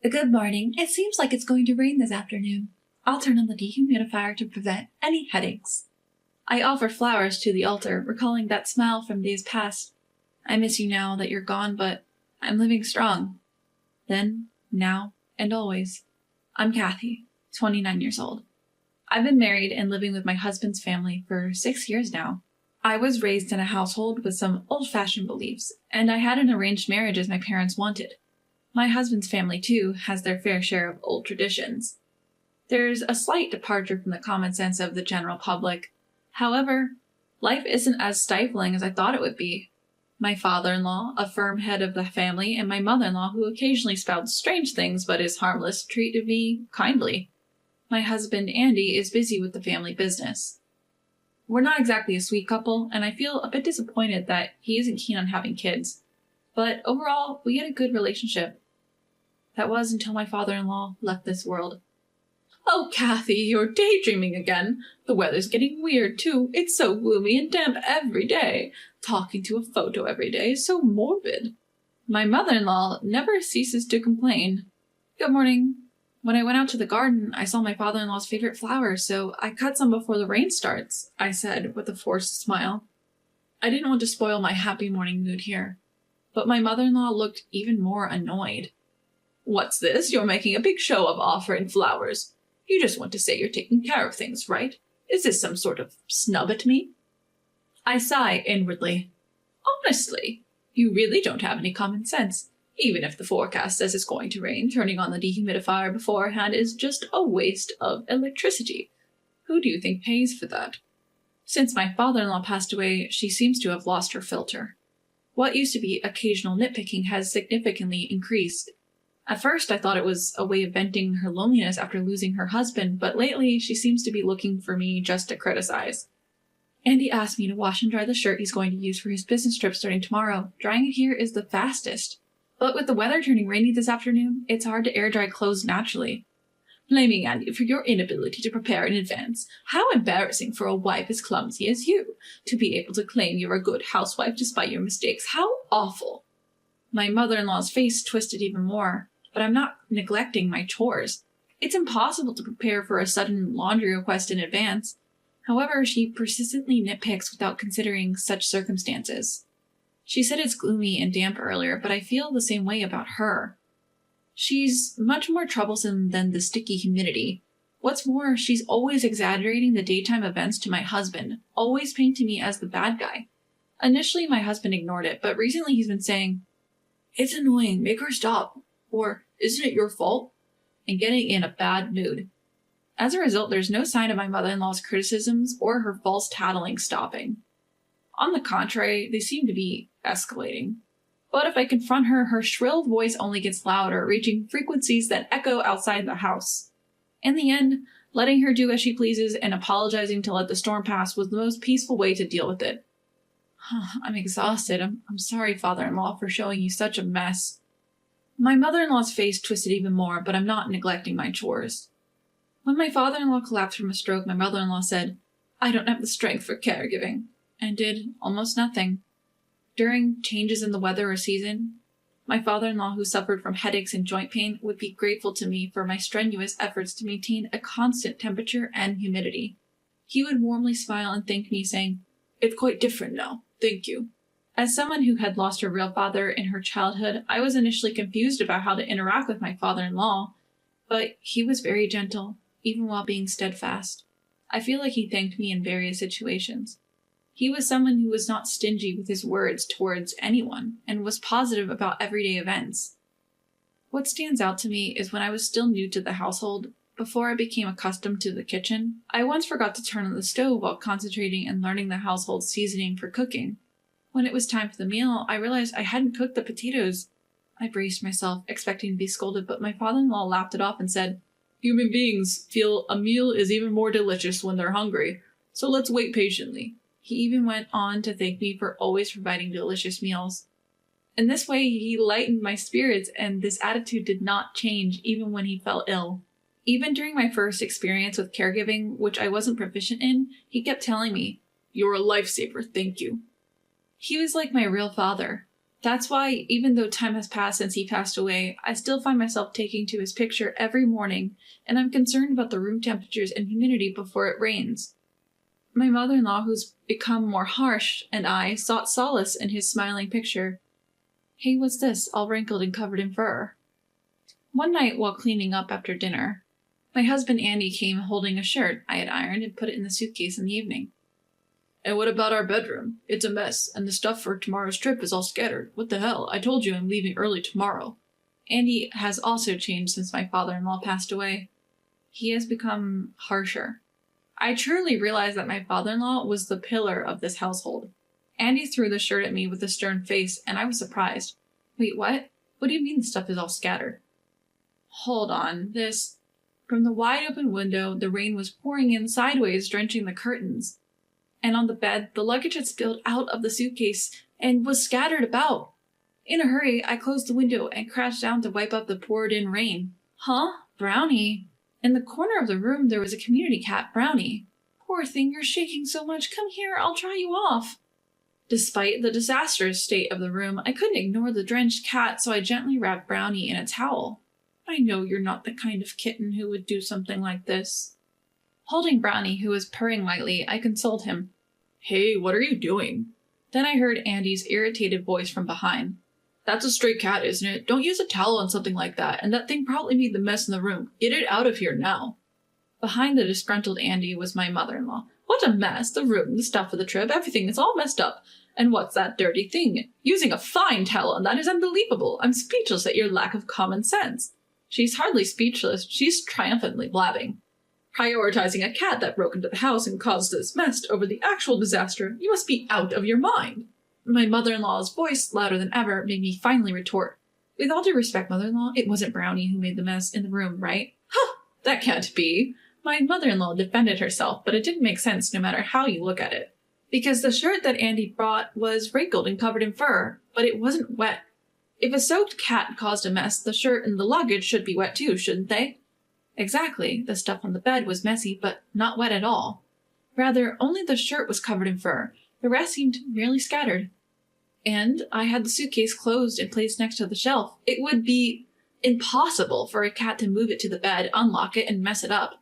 Good morning. It seems like it's going to rain this afternoon. I'll turn on the dehumidifier to prevent any headaches. I offer flowers to the altar, recalling that smile from days past. I miss you now that you're gone, but I'm living strong. Then, now, and always. I'm Kathy, 29 years old. I've been married and living with my husband's family for 6 years now. I was raised in a household with some old-fashioned beliefs, and I had an arranged marriage as my parents wanted. My husband's family, too, has their fair share of old traditions. There's a slight departure from the common sense of the general public. However, life isn't as stifling as I thought it would be. My father-in-law, a firm head of the family, and my mother-in-law, who occasionally spouts strange things but is harmless, treated me kindly. My husband, Andy, is busy with the family business. We're not exactly a sweet couple, and I feel a bit disappointed that he isn't keen on having kids. But overall, we had a good relationship. That was until my father-in-law left this world. Oh, Kathy, you're daydreaming again. The weather's getting weird, too. It's so gloomy and damp every day. Talking to a photo every day is so morbid. My mother-in-law never ceases to complain. Good morning. When I went out to the garden, I saw my father-in-law's favorite flowers, so I cut some before the rain starts, I said with a forced smile. I didn't want to spoil my happy morning mood here. But my mother-in-law looked even more annoyed. What's this? You're making a big show of offering flowers. You just want to say you're taking care of things, right? Is this some sort of snub at me? I sigh inwardly. Honestly, you really don't have any common sense. Even if the forecast says it's going to rain, turning on the dehumidifier beforehand is just a waste of electricity. Who do you think pays for that? Since my father-in-law passed away, she seems to have lost her filter. What used to be occasional nitpicking has significantly increased. At first, I thought it was a way of venting her loneliness after losing her husband, but lately she seems to be looking for me just to criticize. Andy asked me to wash and dry the shirt he's going to use for his business trip starting tomorrow. Drying it here is the fastest. But with the weather turning rainy this afternoon, it's hard to air dry clothes naturally. Blaming Andy for your inability to prepare in advance. How embarrassing for a wife as clumsy as you, to be able to claim you're a good housewife despite your mistakes. How awful. My mother-in-law's face twisted even more, but I'm not neglecting my chores. It's impossible to prepare for a sudden laundry request in advance. However, she persistently nitpicks without considering such circumstances. She said it's gloomy and damp earlier, but I feel the same way about her. She's much more troublesome than the sticky humidity. What's more, she's always exaggerating the daytime events to my husband, always painting me as the bad guy. Initially, my husband ignored it, but recently he's been saying, "It's annoying, make her stop," or "Isn't it your fault?" and getting in a bad mood. As a result, there's no sign of my mother-in-law's criticisms or her false tattling stopping. On the contrary, they seem to be escalating. But if I confront her, her shrill voice only gets louder, reaching frequencies that echo outside the house. In the end, letting her do as she pleases and apologizing to let the storm pass was the most peaceful way to deal with it. I'm exhausted. I'm sorry, father-in-law, for showing you such a mess. My mother-in-law's face twisted even more, but I'm not neglecting my chores. When my father-in-law collapsed from a stroke, my mother-in-law said, "I don't have the strength for caregiving," and did almost nothing. During changes in the weather or season, my father-in-law, who suffered from headaches and joint pain, would be grateful to me for my strenuous efforts to maintain a constant temperature and humidity. He would warmly smile and thank me, saying, "It's quite different now. Thank you." As someone who had lost her real father in her childhood, I was initially confused about how to interact with my father-in-law, but he was very gentle, even while being steadfast. I feel like he thanked me in various situations. He was someone who was not stingy with his words towards anyone, and was positive about everyday events. What stands out to me is when I was still new to the household, before I became accustomed to the kitchen, I once forgot to turn on the stove while concentrating and learning the household seasoning for cooking. When it was time for the meal, I realized I hadn't cooked the potatoes. I braced myself, expecting to be scolded, but my father-in-law laughed it off and said, "Human beings feel a meal is even more delicious when they're hungry, so let's wait patiently." He even went on to thank me for always providing delicious meals. In this way, he lightened my spirits, and this attitude did not change even when he fell ill. Even during my first experience with caregiving, which I wasn't proficient in, he kept telling me, "You're a lifesaver, thank you." He was like my real father. That's why, even though time has passed since he passed away, I still find myself taking to his picture every morning, and I'm concerned about the room temperatures and humidity before it rains. My mother-in-law, who's become more harsh, and I sought solace in his smiling picture. Hey, what's this, all wrinkled and covered in fur? One night while cleaning up after dinner, my husband Andy came holding a shirt I had ironed and put it in the suitcase in the evening. And what about our bedroom? It's a mess, and the stuff for tomorrow's trip is all scattered. What the hell? I told you I'm leaving early tomorrow. Andy has also changed since my father-in-law passed away. He has become harsher. I truly realized that my father-in-law was the pillar of this household. Andy threw the shirt at me with a stern face, and I was surprised. Wait, what? What do you mean the stuff is all scattered? Hold on, this... From the wide-open window, the rain was pouring in sideways, drenching the curtains. And on the bed, the luggage had spilled out of the suitcase and was scattered about. In a hurry, I closed the window and crashed down to wipe up the poured-in rain. Huh? Brownie? In the corner of the room, there was a community cat, Brownie. Poor thing, you're shaking so much. Come here, I'll dry you off. Despite the disastrous state of the room, I couldn't ignore the drenched cat, so I gently wrapped Brownie in a towel. I know you're not the kind of kitten who would do something like this. Holding Brownie, who was purring lightly, I consoled him. Hey, what are you doing? Then I heard Andy's irritated voice from behind. That's a stray cat, isn't it? Don't use a towel on something like that, and that thing probably made the mess in the room. Get it out of here now. Behind the disgruntled Andy was my mother-in-law. What a mess! The room, the stuff for the trip, everything is all messed up. And what's that dirty thing? Using a fine towel, and that is unbelievable. I'm speechless at your lack of common sense. She's hardly speechless. She's triumphantly blabbing. Prioritizing a cat that broke into the house and caused this mess over the actual disaster. You must be out of your mind. My mother-in-law's voice, louder than ever, made me finally retort. With all due respect, mother-in-law, it wasn't Brownie who made the mess in the room, right? Huh! That can't be. My mother-in-law defended herself, but it didn't make sense no matter how you look at it. Because the shirt that Andy brought was wrinkled and covered in fur, but it wasn't wet. If a soaked cat caused a mess, the shirt and the luggage should be wet too, shouldn't they? Exactly. The stuff on the bed was messy, but not wet at all. Rather, only the shirt was covered in fur. The rest seemed merely scattered. And I had the suitcase closed and placed next to the shelf. It would be impossible for a cat to move it to the bed, unlock it, and mess it up.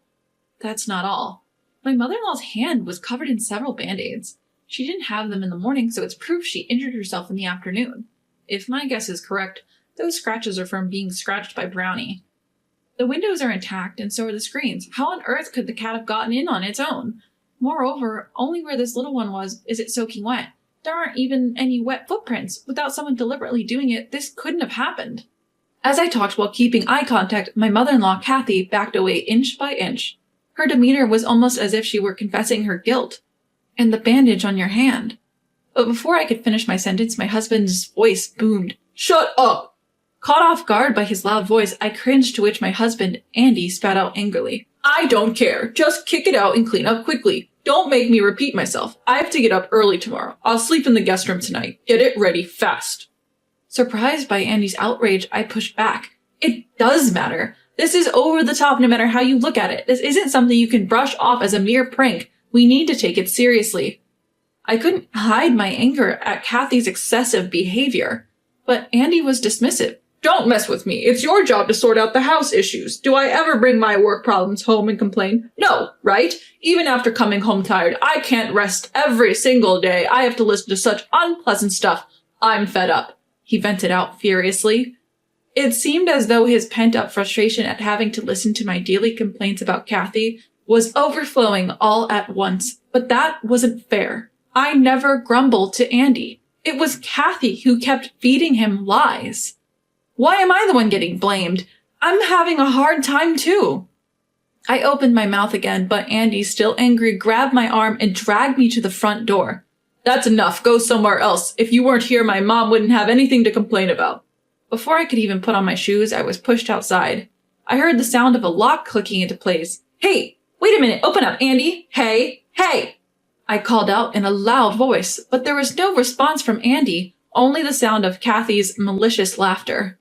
That's not all. My mother-in-law's hand was covered in several band-aids. She didn't have them in the morning, so it's proof she injured herself in the afternoon. If my guess is correct, those scratches are from being scratched by Brownie. The windows are intact, and so are the screens. How on earth could the cat have gotten in on its own? Moreover, only where this little one was is it soaking wet. There aren't even any wet footprints. Without someone deliberately doing it, this couldn't have happened. As I talked while keeping eye contact, my mother-in-law, Kathy, backed away inch by inch. Her demeanor was almost as if she were confessing her guilt. And the bandage on your hand. But before I could finish my sentence, my husband's voice boomed. Shut up! Caught off guard by his loud voice, I cringed, to which my husband, Andy, spat out angrily. I don't care. Just kick it out and clean up quickly. Don't make me repeat myself. I have to get up early tomorrow. I'll sleep in the guest room tonight. Get it ready fast. Surprised by Andy's outrage, I pushed back. It does matter. This is over the top no matter how you look at it. This isn't something you can brush off as a mere prank. We need to take it seriously. I couldn't hide my anger at Kathy's excessive behavior, but Andy was dismissive. Don't mess with me. It's your job to sort out the house issues. Do I ever bring my work problems home and complain? No, right? Even after coming home tired, I can't rest every single day. I have to listen to such unpleasant stuff. I'm fed up. He vented out furiously. It seemed as though his pent-up frustration at having to listen to my daily complaints about Kathy was overflowing all at once, but that wasn't fair. I never grumbled to Andy. It was Kathy who kept feeding him lies. Why am I the one getting blamed? I'm having a hard time too. I opened my mouth again, but Andy, still angry, grabbed my arm and dragged me to the front door. That's enough. Go somewhere else. If you weren't here, my mom wouldn't have anything to complain about. Before I could even put on my shoes, I was pushed outside. I heard the sound of a lock clicking into place. Hey, wait a minute. Open up, Andy. Hey, hey. I called out in a loud voice, but there was no response from Andy, only the sound of Kathy's malicious laughter.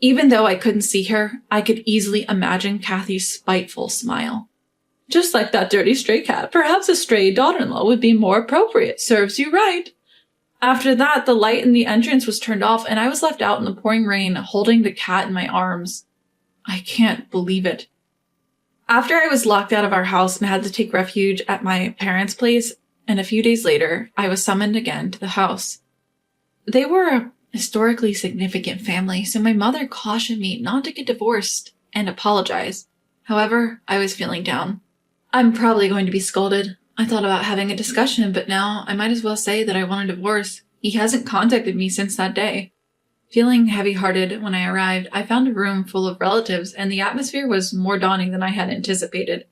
Even though I couldn't see her, I could easily imagine Kathy's spiteful smile. Just like that dirty stray cat, perhaps a stray daughter-in-law would be more appropriate. Serves you right. After that, the light in the entrance was turned off and I was left out in the pouring rain holding the cat in my arms. I can't believe it. After I was locked out of our house and had to take refuge at my parents' place, and a few days later, I was summoned again to the house. They were a historically significant family, so my mother cautioned me not to get divorced and apologize. However, I was feeling down. I'm probably going to be scolded. I thought about having a discussion, but now I might as well say that I want a divorce. He hasn't contacted me since that day. Feeling heavy-hearted when I arrived, I found a room full of relatives, and the atmosphere was more daunting than I had anticipated.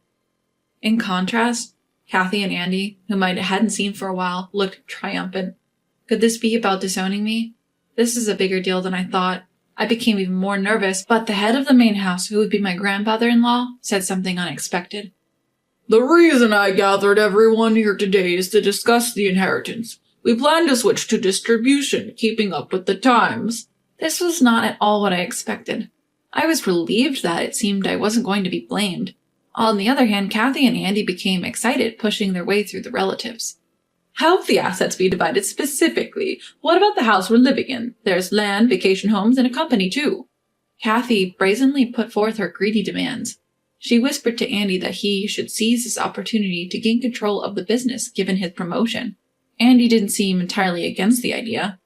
In contrast, Kathy and Andy, whom I hadn't seen for a while, looked triumphant. Could this be about disowning me? This is a bigger deal than I thought. I became even more nervous, but the head of the main house, who would be my grandfather-in-law, said something unexpected. The reason I gathered everyone here today is to discuss the inheritance. We plan to switch to distribution, keeping up with the times. This was not at all what I expected. I was relieved that it seemed I wasn't going to be blamed. On the other hand, Kathy and Andy became excited, pushing their way through the relatives. How the assets be divided specifically? What about the house we're living in? There's land, vacation homes, and a company too. Kathy brazenly put forth her greedy demands. She whispered to Andy that he should seize this opportunity to gain control of the business given his promotion. Andy didn't seem entirely against the idea.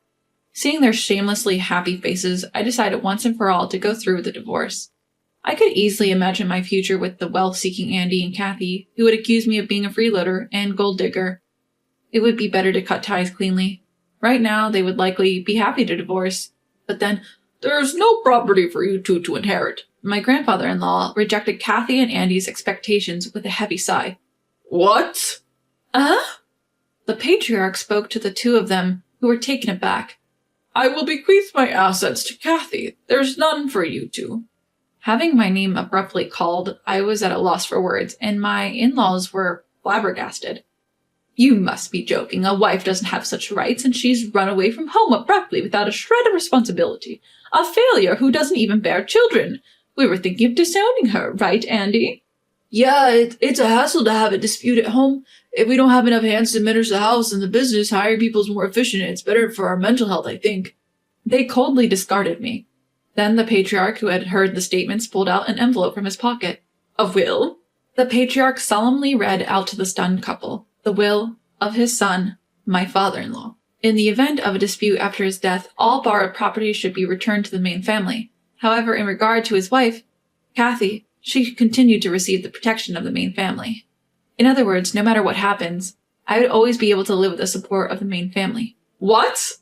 Seeing their shamelessly happy faces, I decided once and for all to go through with the divorce. I could easily imagine my future with the wealth-seeking Andy and Kathy, who would accuse me of being a freeloader and gold digger. It would be better to cut ties cleanly. Right now, they would likely be happy to divorce. But then, there's no property for you two to inherit. My grandfather-in-law rejected Kathy and Andy's expectations with a heavy sigh. What? The patriarch spoke to the two of them, who were taken aback. I will bequeath my assets to Kathy. There's none for you two. Having my name abruptly called, I was at a loss for words, and my in-laws were flabbergasted. You must be joking. A wife doesn't have such rights, and she's run away from home abruptly without a shred of responsibility. A failure who doesn't even bear children. We were thinking of disowning her, right, Andy? Yeah, it's a hassle to have a dispute at home. If we don't have enough hands to manage the house and the business, hiring people's more efficient. It's better for our mental health, I think. They coldly discarded me. Then the patriarch, who had heard the statements, pulled out an envelope from his pocket. A will? The patriarch solemnly read out to the stunned couple the will of his son, my father-in-law. In the event of a dispute after his death, all borrowed property should be returned to the main family. However, in regard to his wife, Kathy, she continued to receive the protection of the main family. In other words, no matter what happens, I would always be able to live with the support of the main family. What?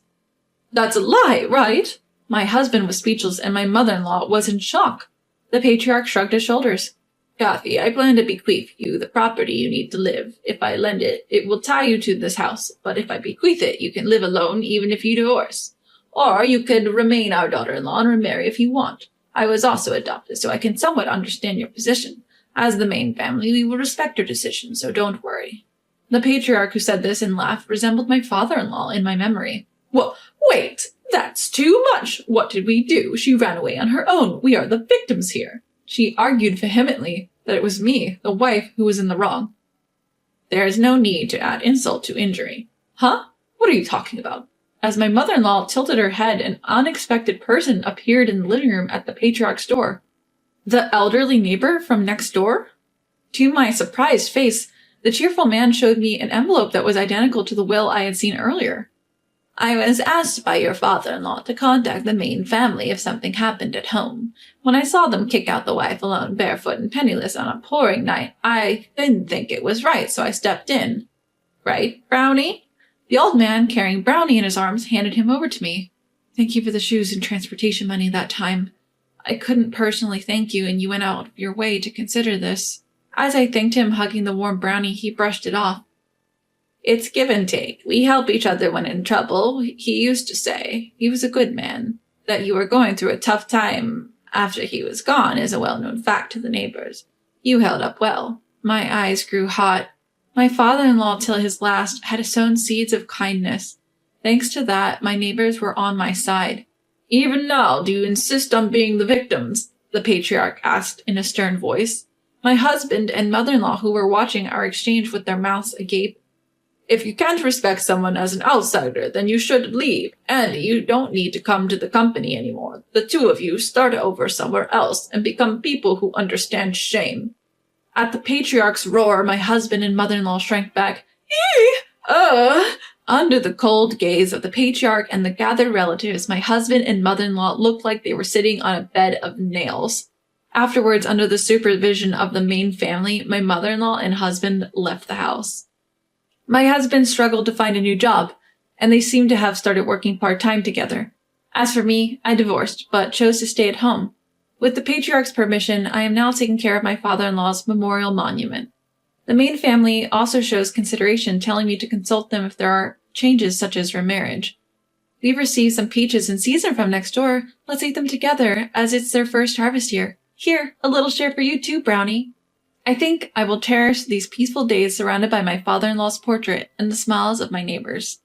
That's a lie, right? My husband was speechless and my mother-in-law was in shock. The patriarch shrugged his shoulders. Kathy, I plan to bequeath you the property you need to live. If I lend it, it will tie you to this house. But if I bequeath it, you can live alone even if you divorce. Or you could remain our daughter-in-law and remarry if you want. I was also adopted, so I can somewhat understand your position. As the main family, we will respect your decision, so don't worry. The patriarch who said this and laughed resembled my father-in-law in my memory. Well, wait! That's too much! What did we do? She ran away on her own. We are the victims here. She argued vehemently that it was me, the wife, who was in the wrong. There is no need to add insult to injury. Huh? What are you talking about? As my mother-in-law tilted her head, an unexpected person appeared in the living room at the patriarch's door. The elderly neighbor from next door? To my surprised face, the cheerful man showed me an envelope that was identical to the will I had seen earlier. I was asked by your father-in-law to contact the main family if something happened at home. When I saw them kick out the wife alone, barefoot and penniless on a pouring night, I didn't think it was right, so I stepped in. Right, Brownie? The old man, carrying Brownie in his arms, handed him over to me. Thank you for the shoes and transportation money that time. I couldn't personally thank you, and you went out of your way to consider this. As I thanked him, hugging the warm Brownie, he brushed it off. It's give and take. We help each other when in trouble. He used to say, he was a good man. That you were going through a tough time after he was gone is a well-known fact to the neighbors. You held up well. My eyes grew hot. My father-in-law, till his last, had sown seeds of kindness. Thanks to that, my neighbors were on my side. Even now, do you insist on being the victims? The patriarch asked in a stern voice. My husband and mother-in-law, who were watching our exchange with their mouths agape, If you can't respect someone as an outsider, then you should leave, and you don't need to come to the company anymore. The two of you start over somewhere else and become people who understand shame." At the patriarch's roar, my husband and mother-in-law shrank back. Under the cold gaze of the patriarch and the gathered relatives, my husband and mother-in-law looked like they were sitting on a bed of nails. Afterwards, under the supervision of the main family, my mother-in-law and husband left the house. My husband struggled to find a new job, and they seemed to have started working part-time together. As for me, I divorced, but chose to stay at home. With the patriarch's permission, I am now taking care of my father-in-law's memorial monument. The main family also shows consideration, telling me to consult them if there are changes such as remarriage. We've received some peaches in season from next door. Let's eat them together, as it's their first harvest year. Here, a little share for you too, Brownie. I think I will cherish these peaceful days surrounded by my father-in-law's portrait and the smiles of my neighbors.